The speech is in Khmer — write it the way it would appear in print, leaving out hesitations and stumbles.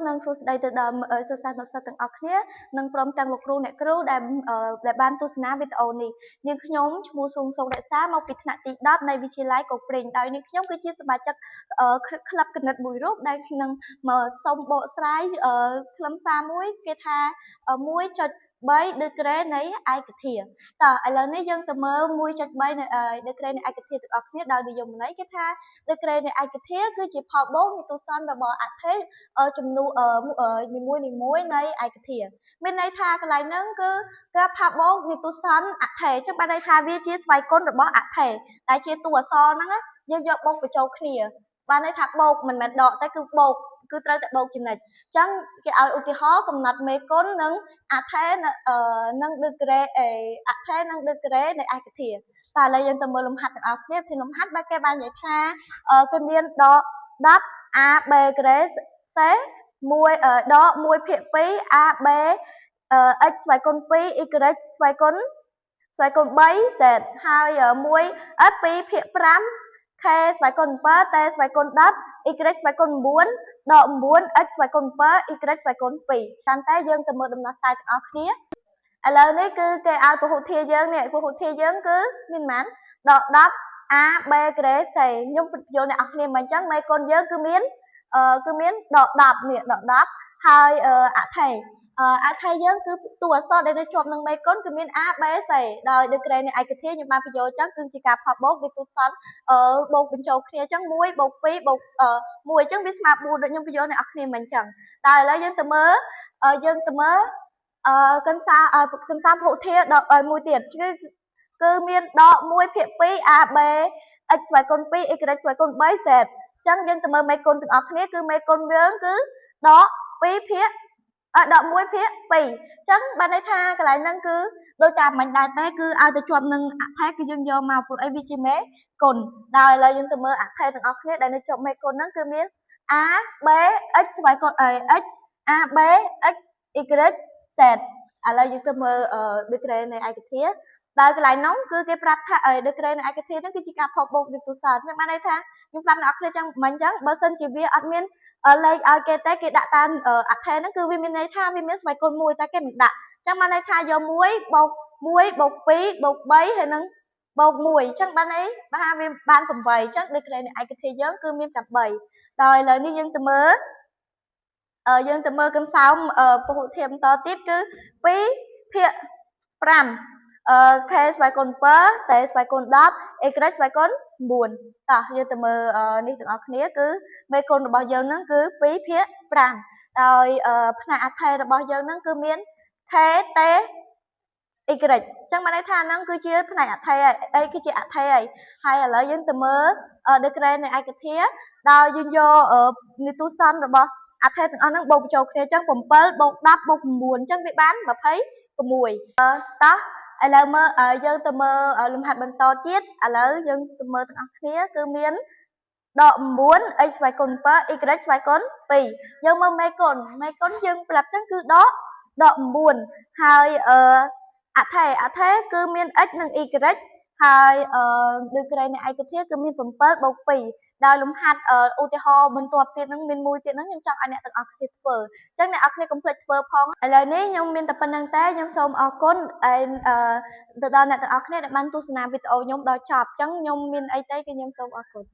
នឹងសួស្តីទៅដល់សិស្សានុសិស្សទាំងអស់គ្នានិងព្រមទាំងលោកគ្រូអ្នកគ្រូដែលបានទស្សនាវីដេអូនេះនាងខ្ញុំឈ្មោះស៊ុងសុករក្សាមកពីថ្នាក់ទី10នៃវិទ្យាល័យគោកព្រេងដោយនាងខ្ញុំគឺជាសមាជិកក្លឹបគណិតមួយរូបដែលនឹងមកសូមបកស្រាយខ្លឹមសារមួយគេថា 1.3 ដឺក្រេនៃឯកធាតុតើឥឡូវនេះយើងទៅមើល 1.3 នៃដឺក្រេនៃឯកធាតុទាំងអស់គ្នាដោយនិយមន័យគេថាដឺក្រេនៃឯកធាតុគឺជាផលបូកនៃទូសន្នរបស់អថេចំនួននីមួយនៃឯកធាតុមានន័យថាកន្លែងហ្នឹងគឺការផាបូកនៃទូសន្នអថេអញ្ចឹងបានន័យថាវាជាស្វ័យគុណរបស់អថេដែលជាតួអក្សរហ្នឹងយើងយកបូកបញ្ចូលគ្នាបានន័យថាបូកមិនមែនដកតែគឺបូកគឺត្រូវតែបូកចំណិចអញ្ចឹងគេឲ្យឧទាហរណ៍កំណត់មេគុណនិងអថេនិងដឺក្រេអថេនិងដឺក្រេនៃឯកធាតុតែឥឡូវយើងទៅមើលលំហាត់ទាំងអស់គ្នាthìលំហាត់បែបគេបាននិយាយថាគឺមានដក10 a b ក្រេ c 1ដក1ភាគ2 a b x ស្វ័យគុណ2 y ស្វ័យគុណ3 z ហើយ1 2ភាគ5 k ស្វ័យគុណ7 t ស្វ័យគុណ10 y ស្វ័យគុណ9ដក9 x ស្វ័យគុណ7 y ស្វ័យគុណ2តាមតែយើងទៅមើលដំណោះស្រាយទាំងអស់គ្នាឥឡូវនេះគឺគេឲ្យពហុធាតុយើងនេះពហុធាតុយើងគឺមានប៉ុន្មានដក10 a b ក្រេ c ខ្ញុំបញ្យល់អ្នកនរគ្នាមកអញ្ចឹងមេគុណយើងគឺមានដក10នេះដក10ហើយអថេយើងគឺតួអក្សរដែលនៅជាប់នឹងមេគុណគឺមាន a b c ដោយដឺក្រេនៃឯកធាតុខ្ញុំបានបញ្យល់អញ្ចឹងគឺជាការផាត់បូកវាទូសន្នបូកបញ្ចូលគ្នាអញ្ចឹង1បូក2បូក1អញ្ចឹងវាស្មើ4ដូចខ្ញុំបញ្យល់អ្នកនរគ្នាមិនអញ្ចឹងតែឥឡូវយើងទៅមើលកិនសាពហុធាតុដកមួយទៀតគឺមានដក1ភាគ2 ab x ស្វ័យគុណ2 y ស្វ័យគុណ3 z អញ្ចឹងយើងទៅមើលមេគុណទាំងអស់គ្នាគឺមេគុណយើងគឺដក1ភាគ2អញ្ចឹងបានន័យថាកន្លែងហ្នឹងគឺដោយតាមមិនដែរទេគឺឲ្យទៅជាប់នឹងអថេគឺយើងយកមកព្រោះអីវាជាមេគុណដល់ឥឡូវយើងទៅមើលអថេទាំងអស់គ្នាដែលនៅជាប់មេគុណហ្នឹងគឺមាន a b x ស្វ័យគុណx a b x y z ឥឡូវយើងទៅមើលដឺក្រេនៃឯកធាតុដល់កន្លែងនោះគឺគេប្រាប់ថាដឺក្រេនៃឯកធាតុហ្នឹងគឺជាការផុសបូកនៃទូសន្នខ្ញុំបានន័យថាខ្ញុំប្រាប់អ្នកនរគ្នាចឹងមិនអញ្ចឹងបើសិនជាវាអត់មានលេខឲ្យគេទេគេដាក់តាមអថេហ្នឹងគឺវាមានន័យថាវាមានស្វ័យគុណ1តែគេមិនដាក់អញ្ចឹងបានន័យថាយក1បូក2បូក3ហើយនឹងបូក1អញ្ចឹងបានន័យថាវាបាន8អញ្ចឹងដឺក្រេនៃឯកធាតុយើងគឺមាន8ដល់ឥឡូវនេះយើងទៅមើលកន្សោមពហុធាតុបន្តទៀតគឺ2ភាគ5k ស្វ័យគុណ7 t ស្វ័យគុណ10 y ស្វ័យគុណ9តោះយើងទៅមើលនេះទាំងអស់គ្នាគឺមេគុណរបស់យើងហ្នឹងគឺ2ភាគ5ដោយផ្នែកអថេរបស់យើងហ្នឹងគឺមាន k t y អញ្ចឹងបានន័យថាហ្នឹងគឺជាផ្នែកអថេហើយគឺជាអថេហើយឥឡូវយើងទៅមើលដឺក្រេនៃឯកធាតុដោយយើងយកនីទូសន្នរបស់អថេទាំងអស់ហ្នឹងបូកបញ្ចូលគ្នាអញ្ចឹង7បូក10បូក9អញ្ចឹងវាបាន26តោះឥឡូវមើលយើងទៅមើលលំហាត់បន្តទៀតឥឡូវយើងទៅមើលទាំងអស់គ្នាគឺមានដក9 x ស្វ័យគុណ7 y ស្វ័យគុណ2យើងមើលមេគុណយើងប្រាប់ចឹងគឺដក9ហើយអថេគឺមាន x និង y ហើយដឺក្រេនៃឯកធាតុគឺមាន7បូក2ដោយលំហាត់ឧទាហរណ៍បន្ទាប់ទៀតហ្នឹងមានមួយទៀតហ្នឹងខ្ញុំចង់ឲ្យអ្នកទាំងអស់គ្នាធ្វើអញ្ចឹងអ្នកនរគ្នាកុំភ្លេចធ្វើផងឥឡូវនេះខ្ញុំមានតែប៉ុណ្្នឹងទេខ្ញុំសូមអរគុណទៅដល់អ្នកទាំងអស់គ្នាដែលបានទស្សនាវីដេអូខ្ញុំដល់ចប់អញ្ចឹងខ្ញុំមានអីទេគឺខ្ញុំសូមអរគុណ